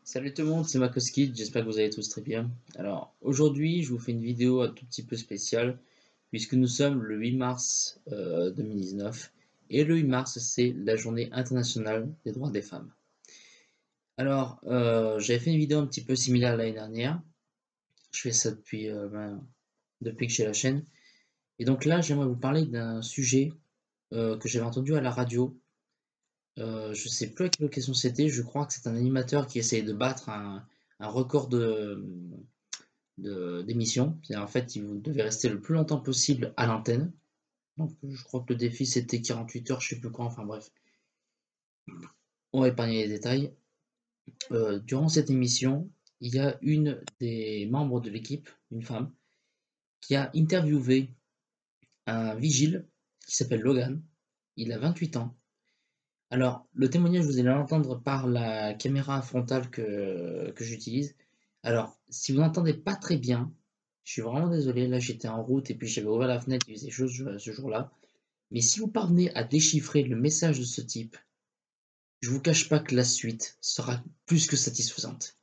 Salut tout le monde, c'est Makoski, j'espère que vous allez tous très bien. Alors aujourd'hui je vous fais une vidéo un tout petit peu spéciale puisque nous sommes le 8 mars 2019 et le 8 mars c'est la journée internationale des droits des femmes. Alors j'avais fait une vidéo un petit peu similaire l'année dernière, je fais ça depuis que j'ai la chaîne et donc là j'aimerais vous parler d'un sujet que j'avais entendu à la radio. Je sais plus à quelle occasion c'était, je crois que c'est un animateur qui essayait de battre un record d'émission. C'est-à-dire, en fait, il devait rester le plus longtemps possible à l'antenne. Donc, je crois que le défi c'était 48 heures, je sais plus quoi, enfin bref. On va épargner les détails. Durant cette émission, il y a une des membres de l'équipe, une femme, qui a interviewé un vigile qui s'appelle Logan. Il a 28 ans. Alors, le témoignage, vous allez l'entendre par la caméra frontale que j'utilise. Alors, si vous n'entendez pas très bien, je suis vraiment désolé, là j'étais en route et puis j'avais ouvert la fenêtre, il faisait chaud ce jour-là. Mais si vous parvenez à déchiffrer le message de ce type, je vous cache pas que la suite sera plus que satisfaisante.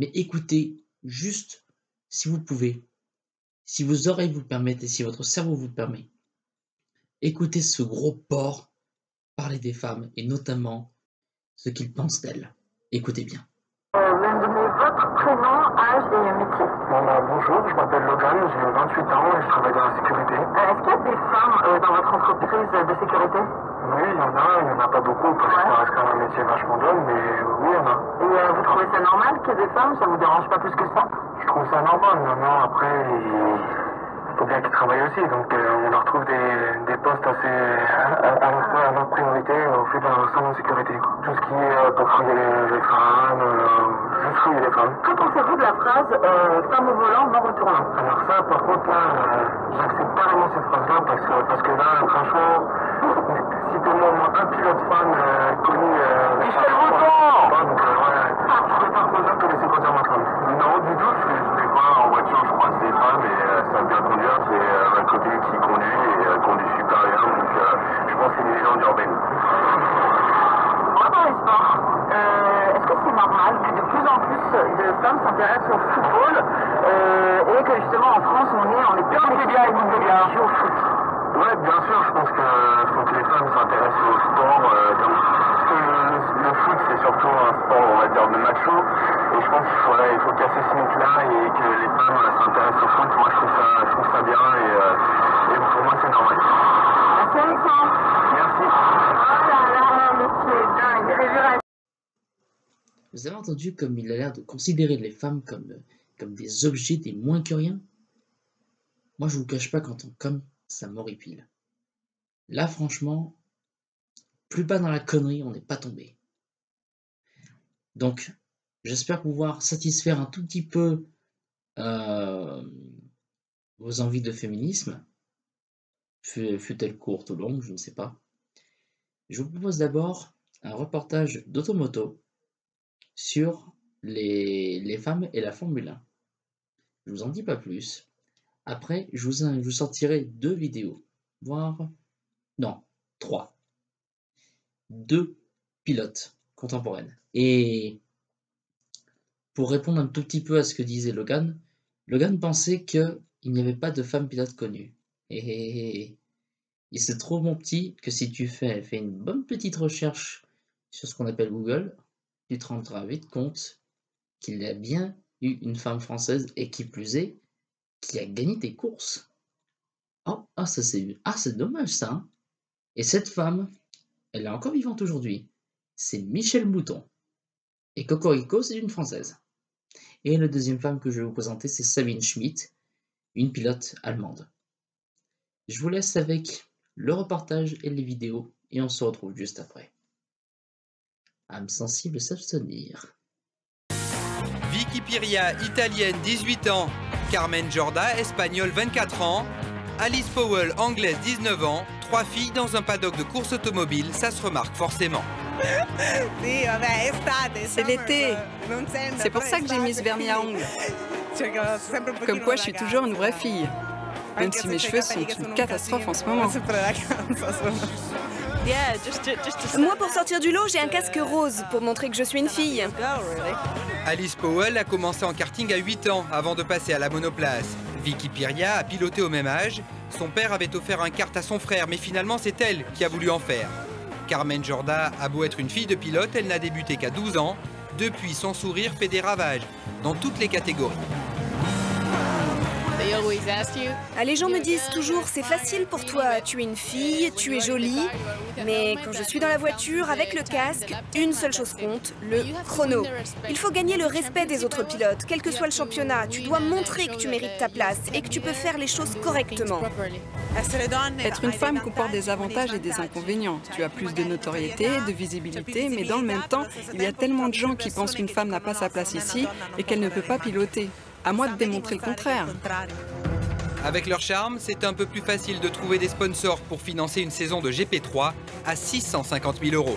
Mais écoutez juste, si vous pouvez, si vos oreilles vous le permettent et si votre cerveau vous le permet, écoutez ce gros porc parler des femmes et notamment ce qu'il pense d'elles. Écoutez bien. Vous me donnez votre prénom, âge et métier. Bonjour, je m'appelle Logan, j'ai 28 ans et je travaille dans la sécurité. Est-ce qu'il y a des femmes dans votre entreprise de sécurité? Oui, il y en a pas beaucoup parce que ça reste quand même un métier vachement d'homme, mais oui, il y en a. Et vous trouvez ça normal qu'il y ait des femmes? Ça vous dérange pas plus que ça? Je trouve ça normal, maintenant après, il faut bien qu'ils travaillent aussi, donc on leur trouve des postes assez à notre priorité au fait d'un centre de sécurité. Tout ce qui est pour fouiller les femmes, juste fouiller les femmes. Que pensez-vous de la phrase femme au volant, mort au tournant? Alors ça, par contre, là, j'accepte pas vraiment cette phrase-là parce que là, franchement, citez-moi au moins un pilote femme connu. Michel Mouton! Donc, ouais, je préfère poser que laisser conduire ma femme. Non, du tout, je pas en voiture, je croise des femmes et ça bien conduire, c'est ma copine qui conduit et elle conduit super bien, donc je pense que c'est une légende urbaine. Moi, dans les sports, est-ce que c'est normal que de plus en plus de femmes s'intéressent au football et que justement en France on est plein d'équipes qui jouent au foot? Ouais, bien sûr, je pense qu'il faut que les femmes s'intéressent au sport. Parce que le foot, c'est surtout un sport, on va dire, de macho. Et je pense qu'il faut casser ce mythe-là et que les femmes s'intéressent au foot. Moi, je trouve ça bien et pour moi, c'est normal. Merci Alexandre. Merci. Oh là là, mais c'est dingue. Révérend. Vous avez entendu comme il a l'air de considérer les femmes comme des objets, des moins que rien? Moi, je vous cache pas qu'en tant qu'homme, ça m'horripile. Là, franchement, plus bas dans la connerie, on n'est pas tombé. Donc, j'espère pouvoir satisfaire un tout petit peu vos envies de féminisme, fut-elle courte ou longue, je ne sais pas. Je vous propose d'abord un reportage d'Automoto sur les femmes et la Formule 1. Je vous en dis pas plus. Après, je vous sortirai 2 vidéos, voire non, 3. 2 pilotes contemporaines. Et pour répondre un tout petit peu à ce que disait Logan, Logan pensait qu'il n'y avait pas de femme pilote connue. Et il se trouve, mon petit, que si tu fais une bonne petite recherche sur ce qu'on appelle Google, tu te rendras vite compte qu'il y a bien eu une femme française, et qui plus est, qui a gagné tes courses. C'est dommage ça. Hein. Et cette femme, elle est encore vivante aujourd'hui. C'est Michel Mouton. Et Cocorico, c'est une française. Et la deuxième femme que je vais vous présenter, c'est Sabine Schmidt, une pilote allemande. Je vous laisse avec le reportage et les vidéos, et on se retrouve juste après. Âme sensible s'abstenir. Vicky Piria, italienne, 18 ans. Carmen Jorda, espagnole, 24 ans. Alice Powell, anglaise, 19 ans. 3 filles dans un paddock de course automobile, ça se remarque forcément. C'est l'été. C'est pour ça que j'ai mis ce vernis à ongles. Comme quoi, je suis toujours une vraie fille. Même si mes cheveux sont une catastrophe en ce moment. Moi, pour sortir du lot, j'ai un casque rose pour montrer que je suis une fille. Alice Powell a commencé en karting à 8 ans avant de passer à la monoplace. Vicky Piria a piloté au même âge. Son père avait offert un kart à son frère, mais finalement c'est elle qui a voulu en faire. Carmen Jorda a beau être une fille de pilote, elle n'a débuté qu'à 12 ans. Depuis, son sourire fait des ravages dans toutes les catégories. Les gens me disent toujours, c'est facile pour toi, tu es une fille, tu es jolie. Mais quand je suis dans la voiture, avec le casque, une seule chose compte, le chrono. Il faut gagner le respect des autres pilotes, quel que soit le championnat. Tu dois montrer que tu mérites ta place et que tu peux faire les choses correctement. Être une femme comporte des avantages et des inconvénients. Tu as plus de notoriété, de visibilité, mais dans le même temps, il y a tellement de gens qui pensent qu'une femme n'a pas sa place ici et qu'elle ne peut pas piloter. À moi de démontrer le contraire. Avec leur charme, c'est un peu plus facile de trouver des sponsors pour financer une saison de GP3 à 650 000 €.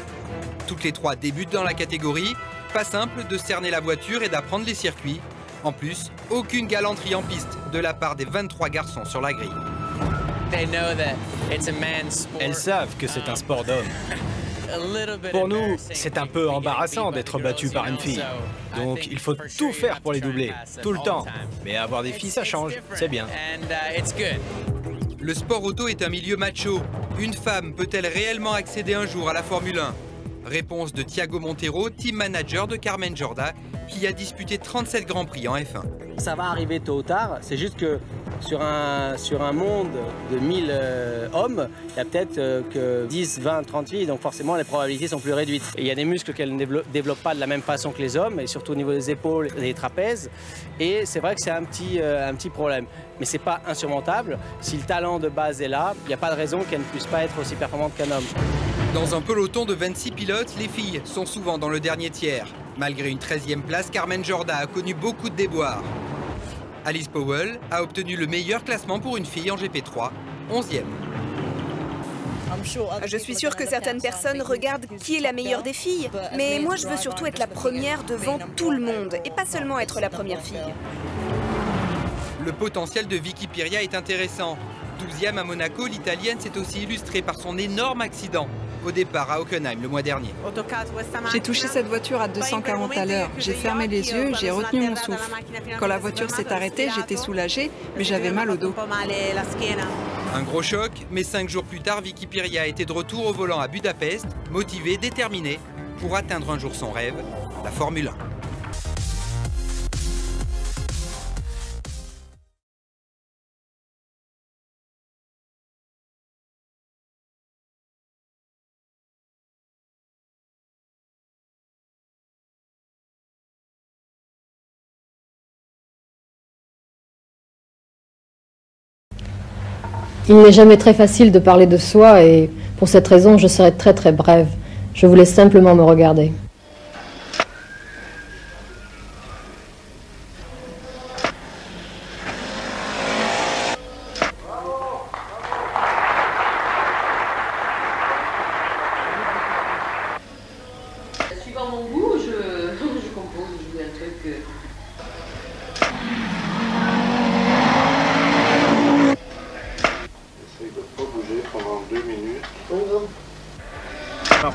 Toutes les trois débutent dans la catégorie. Pas simple de cerner la voiture et d'apprendre les circuits. En plus, aucune galanterie en piste de la part des 23 garçons sur la grille. Elles savent que c'est un sport d'homme. Pour nous, c'est un peu embarrassant d'être battu par une fille. Donc il faut tout faire pour les doubler, tout le temps. Mais avoir des filles, ça change, c'est bien. Le sport auto est un milieu macho. Une femme peut-elle réellement accéder un jour à la Formule 1? Réponse de Thiago Montero, team manager de Carmen Jorda, qui a disputé 37 Grands Prix en F1. Ça va arriver tôt ou tard, c'est juste que sur un monde de 1000 hommes, il y a peut-être que 10, 20, 30 filles, donc forcément les probabilités sont plus réduites. Et il y a des muscles qu'elles ne développent pas de la même façon que les hommes, et surtout au niveau des épaules et des trapèzes. Et c'est vrai que c'est un petit problème. Mais c'est pas insurmontable. Si le talent de base est là, il n'y a pas de raison qu'elle ne puisse pas être aussi performante qu'un homme. Dans un peloton de 26 pilotes, les filles sont souvent dans le dernier tiers. Malgré une 13e place, Carmen Jorda a connu beaucoup de déboires. Alice Powell a obtenu le meilleur classement pour une fille en GP3, 11e. Je suis sûre que certaines personnes regardent qui est la meilleure des filles, mais moi je veux surtout être la première devant tout le monde, et pas seulement être la première fille. Le potentiel de Vicky Piria est intéressant. 12e à Monaco, l'Italienne s'est aussi illustrée par son énorme accident au départ à Hockenheim le mois dernier. J'ai touché cette voiture à 240 à l'heure. J'ai fermé les yeux, j'ai retenu mon souffle. Quand la voiture s'est arrêtée, j'étais soulagée, mais j'avais mal au dos. Un gros choc, mais 5 jours plus tard, Vicky Piria était de retour au volant à Budapest, motivée, déterminée pour atteindre un jour son rêve, la Formule 1. Il n'est jamais très facile de parler de soi et pour cette raison, je serai très très brève. Je vous laisse simplement me regarder. Suivant mon goût, je compose, je joue un truc...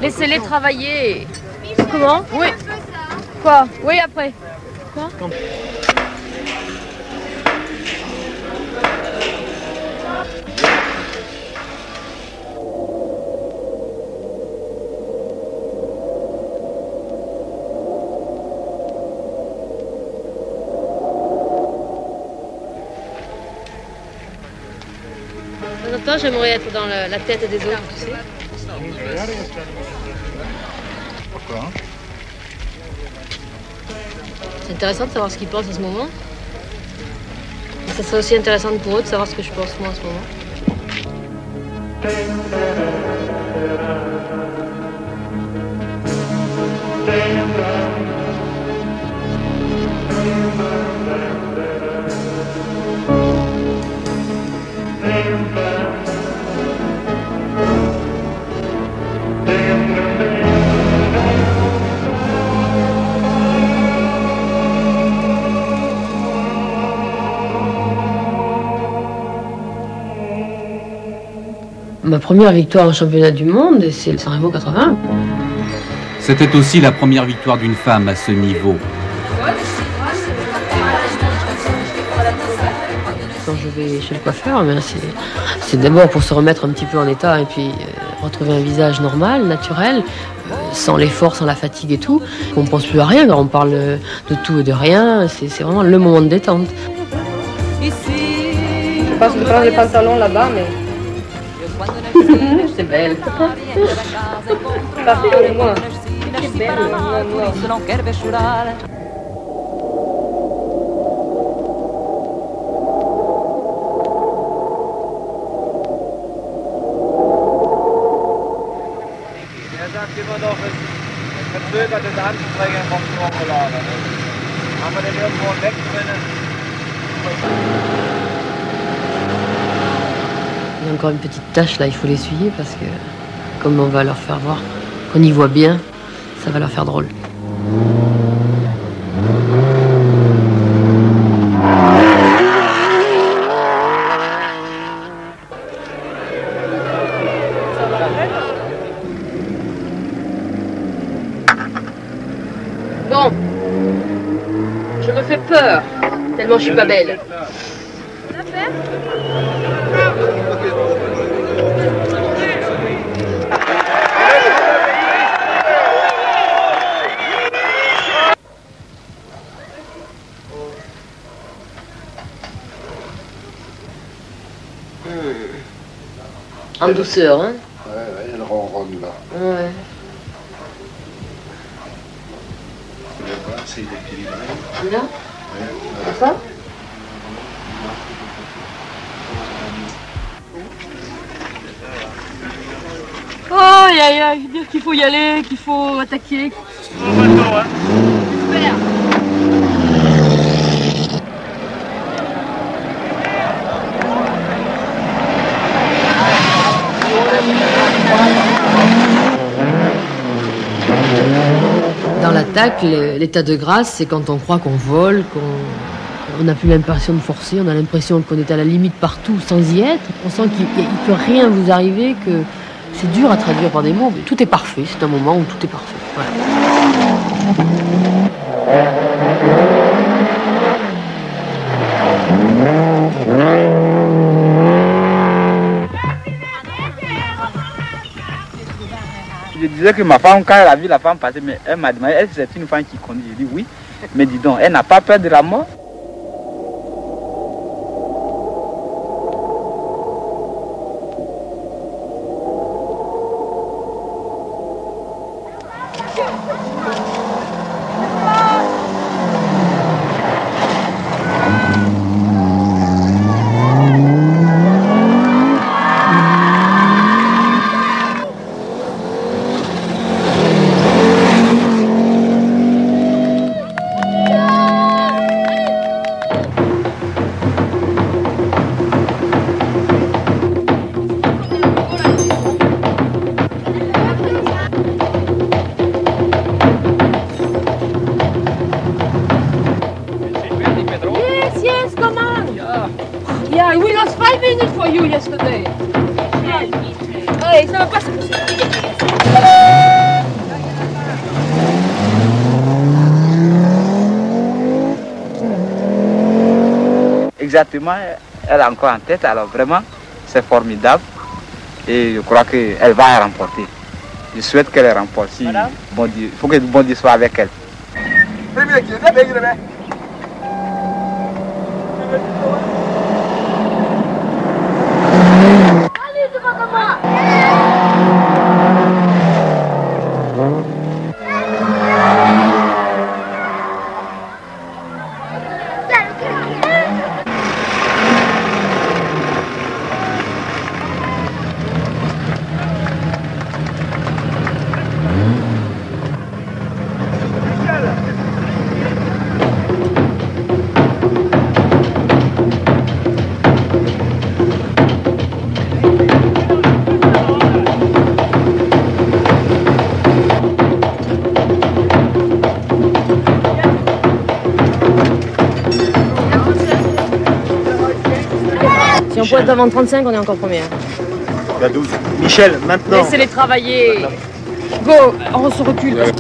Laissez-les travailler. Comment? Oui. Quoi? Oui, après. Quoi? De temps en temps, j'aimerais être dans la tête des autres, tu sais. Pourquoi? C'est intéressant de savoir ce qu'ils pensent à ce moment. Et ça serait aussi intéressant pour eux de savoir ce que je pense moi à ce moment. Ma première victoire en championnat du monde, c'est le Sanremo 80. C'était aussi la première victoire d'une femme à ce niveau. Quand je vais chez le coiffeur, c'est d'abord pour se remettre un petit peu en état et puis retrouver un visage normal, naturel, sans l'effort, sans la fatigue et tout. On ne pense plus à rien quand on parle de tout et de rien, c'est vraiment le moment de détente. Je passe de prendre les pantalons là-bas, mais... C'est belle. Pas pour moi. C'est belle, non. Immer noch ein verzögertes Anstrengen vom Turmgelager. Haben wir den irgendwo wegrennen? Il y a encore une petite tache là, il faut l'essuyer parce que comme on va leur faire voir qu'on y voit bien, ça va leur faire drôle. Bon, je me fais peur, tellement je suis pas belle. En douceur, hein? Ouais, elle ronronne là. Ouais. C'est équilibré. Là? Ouais. Comme ça? Oh, aïe aïe aïe, dire qu'il faut y aller, qu'il faut attaquer. Super! Dans l'attaque, l'état de grâce, c'est quand on croit qu'on vole, qu'on n'a plus l'impression de forcer, on a l'impression qu'on est à la limite partout sans y être. On sent qu'il ne peut rien vous arriver, que c'est dur à traduire par des mots, mais tout est parfait. C'est un moment où tout est parfait. Voilà. Je disais que ma femme, quand elle a vu la femme passer, mais elle m'a demandé, est-ce que c'est une femme qui conduit? J'ai dit oui. Mais dis donc, elle n'a pas peur de la mort? Yeah, we lost 5 minutes for you yesterday. Hey, ça va pas se Exactement, elle a encore en tête, alors vraiment, c'est formidable. Et je crois qu'elle va remporter. Je souhaite qu'elle remporte. Si bon Dieu, il faut que le bon Dieu soit avec elle. Si on pointe avant 35, on est encore première. La 12. Michel, maintenant. Laissez-les travailler. Go, on se recule. Ouais.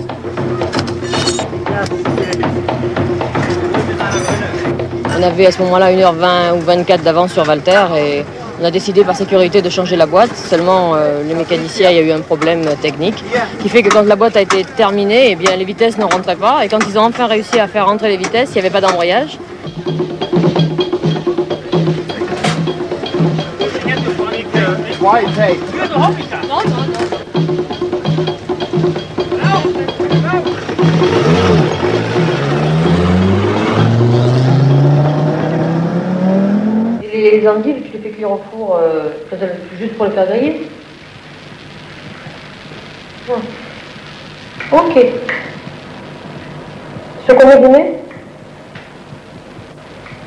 On avait à ce moment-là 1h20 ou 24 d'avance sur Walter et on a décidé par sécurité de changer la boîte. Seulement, le mécanicien, il y a eu un problème technique qui fait que quand la boîte a été terminée, eh bien, les vitesses ne rentraient pas. Et quand ils ont enfin réussi à faire rentrer les vitesses, il n'y avait pas d'embrayage. Les endives, tu les fais cuire au four juste pour les faire griller? Ouais. Ok. Sur combien de dîner?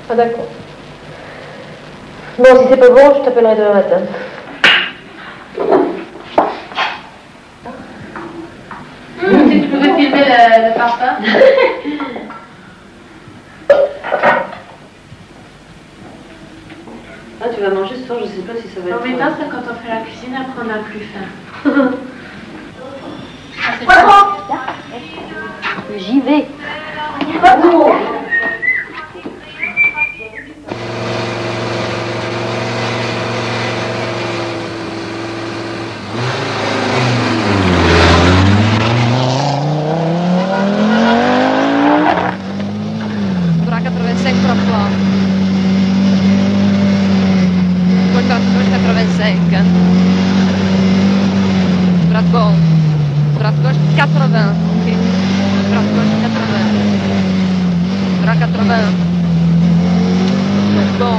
Ah d'accord. Bon, si c'est pas bon, je t'appellerai demain matin. Si tu pouvais filmer le parfum. Ah, tu vas manger ce soir, je sais pas si ça va être... En même temps, c'est quand on fait la cuisine, après on n'a plus faim. J'y vais. Droite gauche 80, ok. Droite gauche 80. Droite 80. Bon.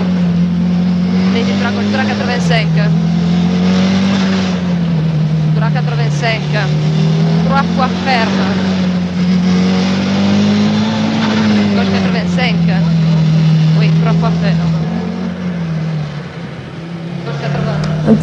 Vedi, droite gauche, droite 85. Droite 85. 3 fois ferme. Gauche 85. Oui, 3 fois ferme. Gauche 80.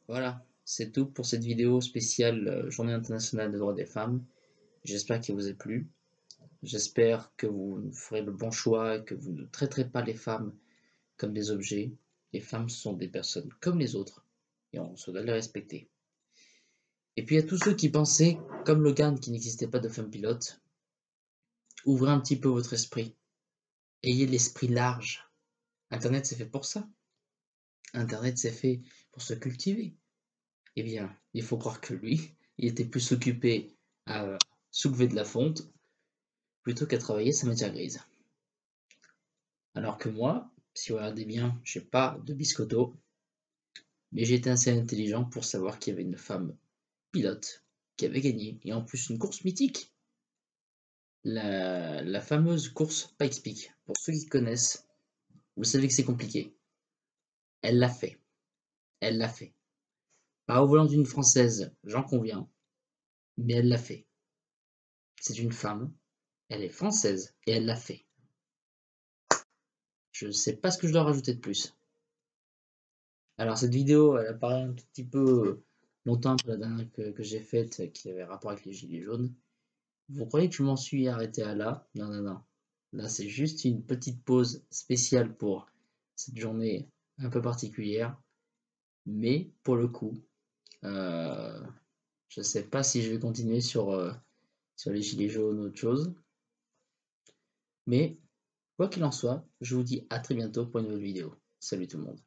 Voilà, c'est tout pour cette vidéo spéciale Journée internationale des droits des femmes. J'espère qu'il vous a plu. J'espère que vous ferez le bon choix et que vous ne traiterez pas les femmes comme des objets. Les femmes sont des personnes comme les autres et on se doit les respecter. Et puis à tous ceux qui pensaient, comme Logan, qu'il n'existait pas de femmes pilotes, ouvrez un petit peu votre esprit. Ayez l'esprit large. Internet c'est fait pour ça. Internet c'est fait pour se cultiver. Eh bien, il faut croire que lui, il était plus occupé à soulever de la fonte plutôt qu'à travailler sa matière grise. Alors que moi, si vous regardez bien, j'ai pas de biscotto, mais j'ai été assez intelligent pour savoir qu'il y avait une femme pilote qui avait gagné, et en plus une course mythique. La fameuse course Pikes Peak. Pour ceux qui connaissent, vous savez que c'est compliqué. Elle l'a fait. Elle l'a fait. Pas au volant d'une Française, j'en conviens, mais elle l'a fait. C'est une femme, elle est française, et elle l'a fait. Je ne sais pas ce que je dois rajouter de plus. Alors cette vidéo, elle apparaît un tout petit peu longtemps après la dernière que j'ai faite, qui avait rapport avec les gilets jaunes. Vous croyez que je m'en suis arrêté à là? Non, non, non. Là, c'est juste une petite pause spéciale pour cette journée un peu particulière. Mais pour le coup, je ne sais pas si je vais continuer sur les gilets jaunes ou autre chose. Mais quoi qu'il en soit, je vous dis à très bientôt pour une nouvelle vidéo. Salut tout le monde.